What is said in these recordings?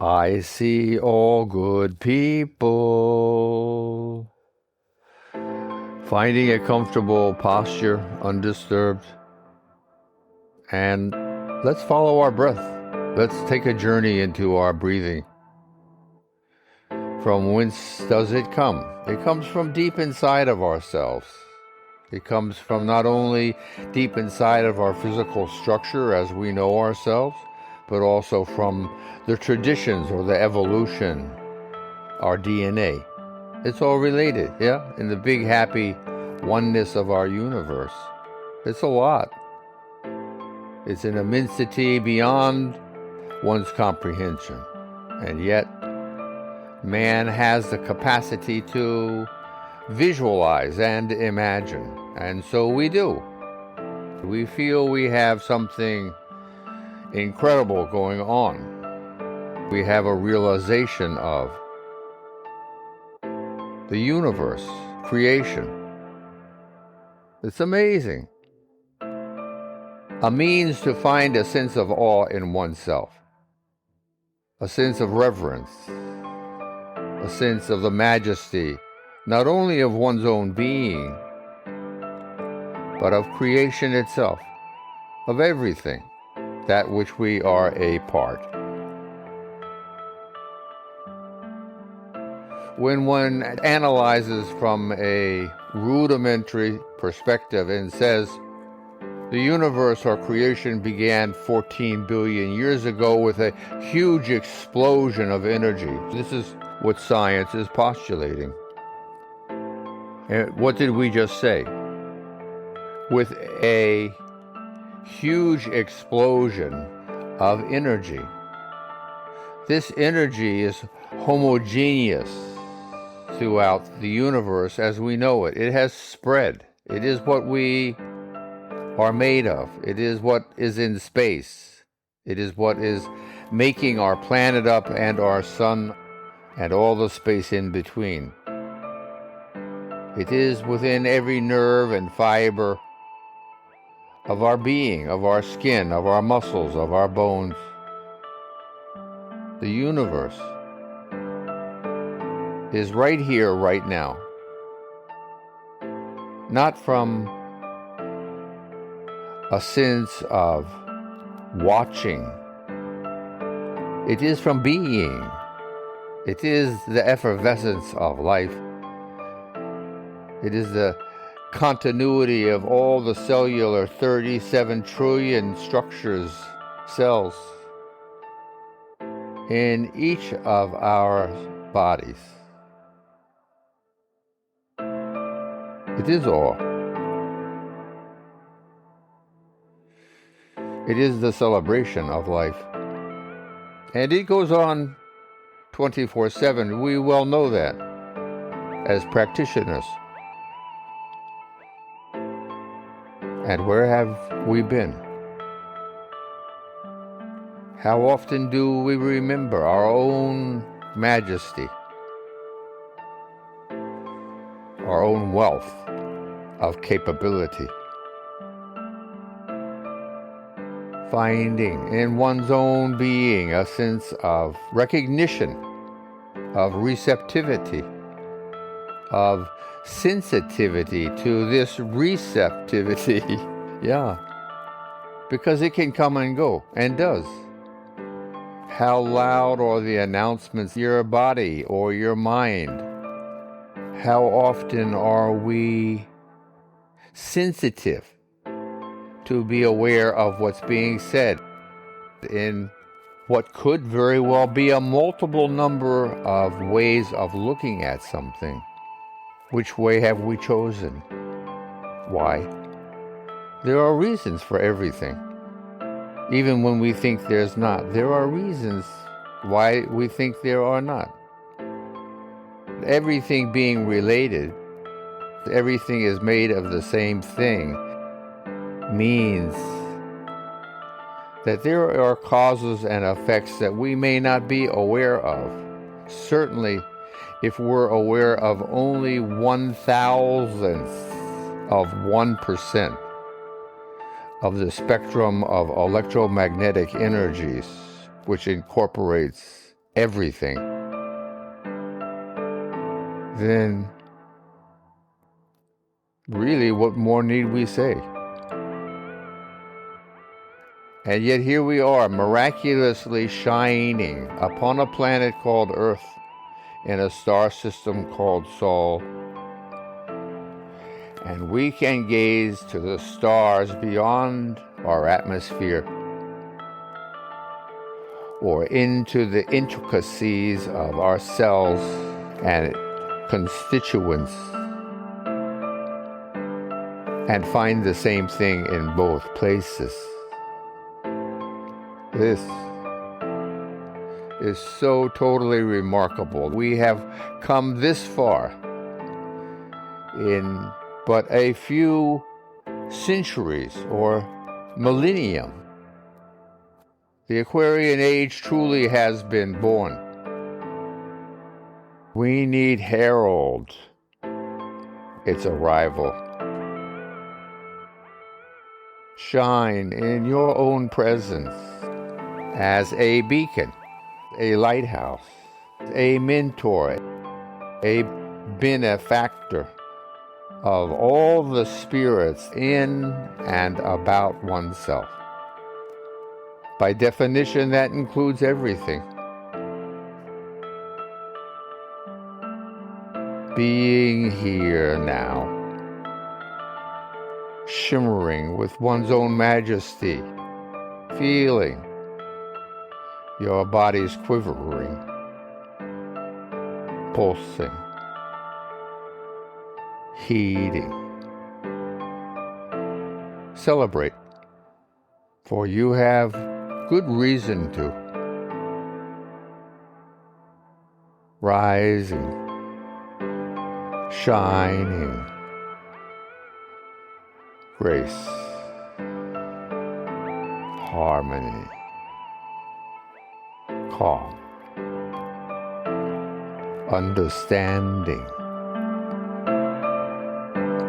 I see all good people. Finding a comfortable posture, undisturbed. And let's follow our breath. Let's take a journey into our breathing. From whence does it come? It comes from deep inside of ourselves. It comes from not only deep inside of our physical structure as we know ourselves, but also from the traditions or the evolution, our DNA. It's all related, yeah? In the big happy oneness of our universe. It's a lot. It's an immensity beyond one's comprehension. And yet, man has the capacity to visualize and imagine. And so we do. We feel we have something incredible going on. We have a realization of the universe, creation. It's amazing. A means to find a sense of awe in oneself, a sense of reverence, a sense of the majesty, not only of one's own being, but of creation itself, of everything, that which we are a part. When one analyzes from a rudimentary perspective and says, the universe or creation began 14 billion years ago with a huge explosion of energy. This is what science is postulating. And what did we just say? With a huge explosion of energy. This energy is homogeneous throughout the universe as we know it. It has spread. It is what we are made of. It is what is in space. It is what is making our planet up and our sun and all the space in between. It is within every nerve and fiber of our being, of our skin, of our muscles, of our bones. The universe is right here, right now. Not from a sense of watching. It is from being. It is the effervescence of life. It is the continuity of all the cellular 37 trillion structures, cells, in each of our bodies. It is all. It is the celebration of life. And it goes on 24/7. We well know that as practitioners. And where have we been? How often do we remember our own majesty, our own wealth of capability? Finding in one's own being a sense of recognition, of receptivity, of sensitivity to this receptivity. Yeah, because it can come and go, and does. How loud are the announcements in your body or your mind? How often are we sensitive to be aware of what's being said in what could very well be a multiple number of ways of looking at something? Which way have we chosen? Why? There are reasons for everything. Even when we think there's not, there are reasons why we think there are not. Everything being related, everything is made of the same thing, means that there are causes and effects that we may not be aware of. Certainly, if we're aware of only 1,000th of 1% of the spectrum of electromagnetic energies, which incorporates everything, then really what more need we say? And yet here we are, miraculously shining upon a planet called Earth in a star system called Sol. And we can gaze to the stars beyond our atmosphere or into the intricacies of our cells and constituents and find the same thing in both places. This is so totally remarkable. We have come this far in but a few centuries or millennium. The Aquarian age truly has been born. We need herald its arrival. Shine in your own presence as a beacon, a lighthouse, a mentor, a benefactor of all the spirits in and about oneself. By definition, that includes everything. Being here now, shimmering with one's own majesty, feeling your body's quivering, pulsing, heating. Celebrate, for you have good reason to. Rising, shining, grace, harmony, calm, understanding,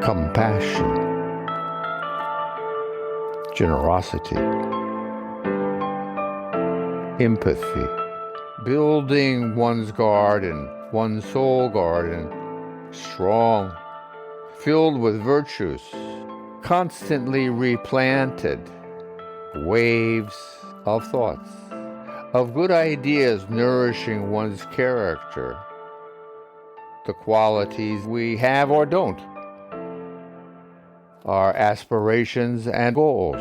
compassion, generosity, empathy, building one's garden, one's soul garden, strong, filled with virtues, constantly replanted, waves of thoughts, of good ideas nourishing one's character, the qualities we have or don't, our aspirations and goals.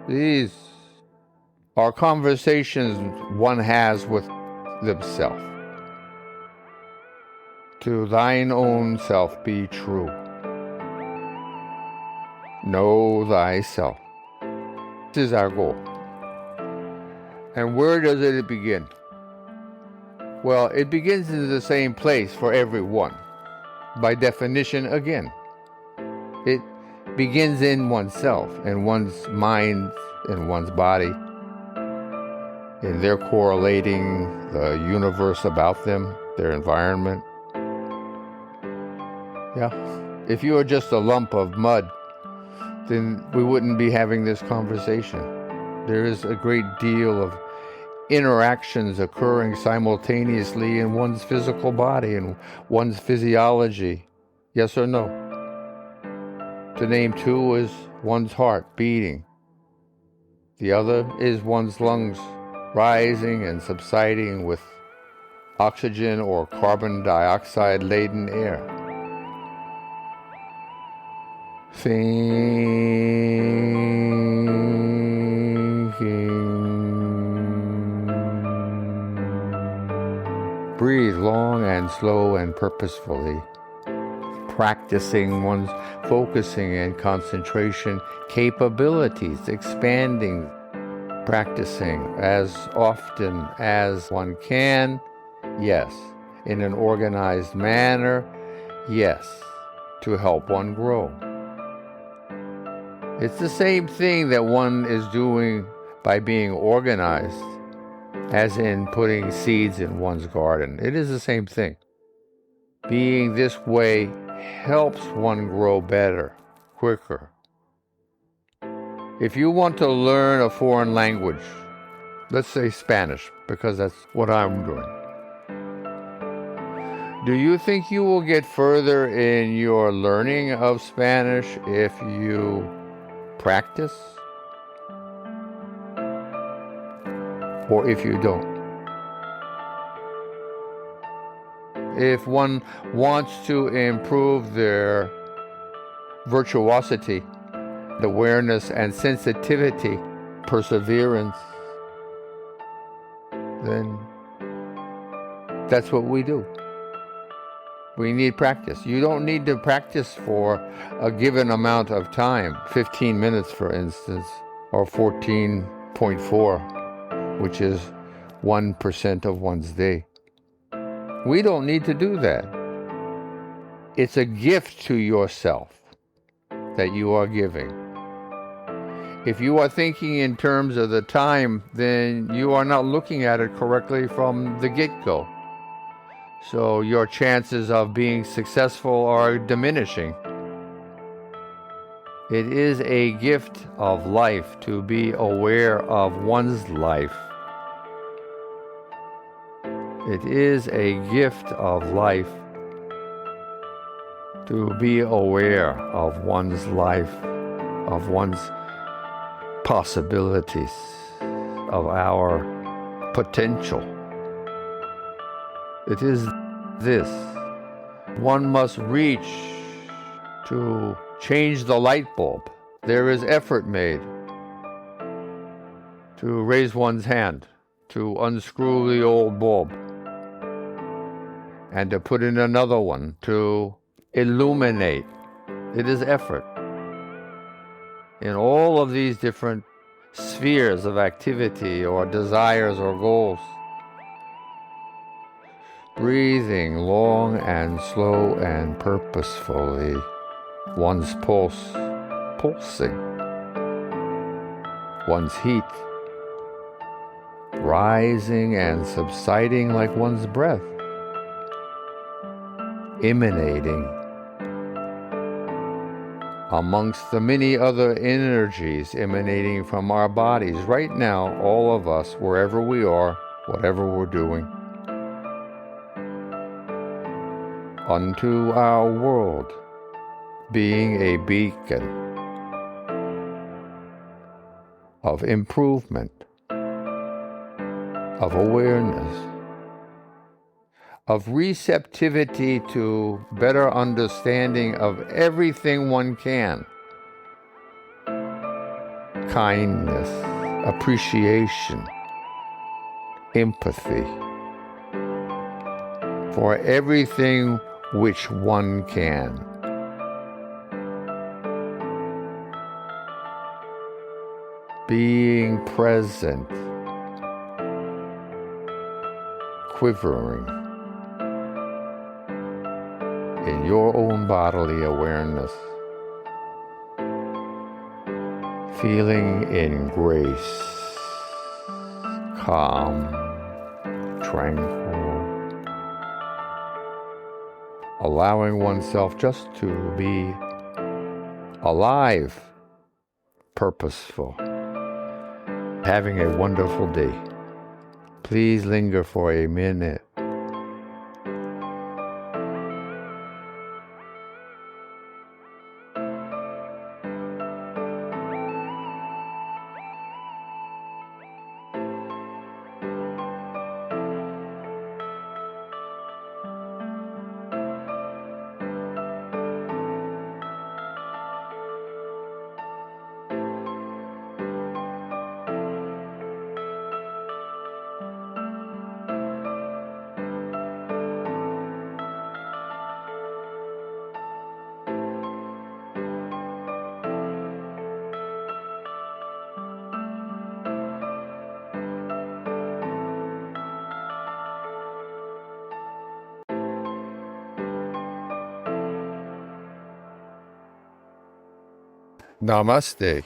These are conversations one has with themselves. To thine own self be true. Know thyself. This is our goal. And where does it begin? Well, it begins in the same place for everyone. By definition, again, it begins in oneself, in one's mind, in one's body, in their correlating the universe about them, their environment. Yeah. If you are just a lump of mud, then we wouldn't be having this conversation. There is a great deal of interactions occurring simultaneously in one's physical body and one's physiology. Yes or no? To name two is one's heart beating. The other is one's lungs rising and subsiding with oxygen or carbon dioxide laden air. Thinking. Breathe long and slow and purposefully. Practicing one's focusing and concentration capabilities, expanding, practicing as often as one can, yes, in an organized manner, yes, to help one grow. It's the same thing that one is doing by being organized, as in putting seeds in one's garden. It is the same thing. Being this way helps one grow better, quicker. If you want to learn a foreign language, Let's say Spanish, because that's what I'm doing. Do you think you will get further in your learning of Spanish if you practice? Or if you don't? If one wants to improve their virtuosity, awareness and sensitivity, perseverance, then that's what we do. We need practice. You don't need to practice for a given amount of time, 15 minutes for instance, or 14.4, which is 1% of one's day. We don't need to do that. It's a gift to yourself that you are giving. If you are thinking in terms of the time, then you are not looking at it correctly from the get-go. So your chances of being successful are diminishing. It is a gift of life to be aware of one's life. It is a gift of life to be aware of one's life, of one's possibilities, of our potential. It is this. One must reach to change the light bulb. There is effort made to raise one's hand, to unscrew the old bulb, and to put in another one, to illuminate. It is effort. In all of these different spheres of activity or desires or goals, breathing long and slow and purposefully, one's pulse pulsing, one's heat rising and subsiding like one's breath, emanating amongst the many other energies emanating from our bodies right now, all of us, wherever we are, whatever we're doing, unto our world, being a beacon of improvement, of awareness, of receptivity to better understanding of everything one can. Kindness, appreciation, empathy for everything which one can. Being present, quivering in your own bodily awareness, feeling in grace, calm, tranquil, allowing oneself just to be alive, purposeful, having a wonderful day. Please linger for a minute. Namaste.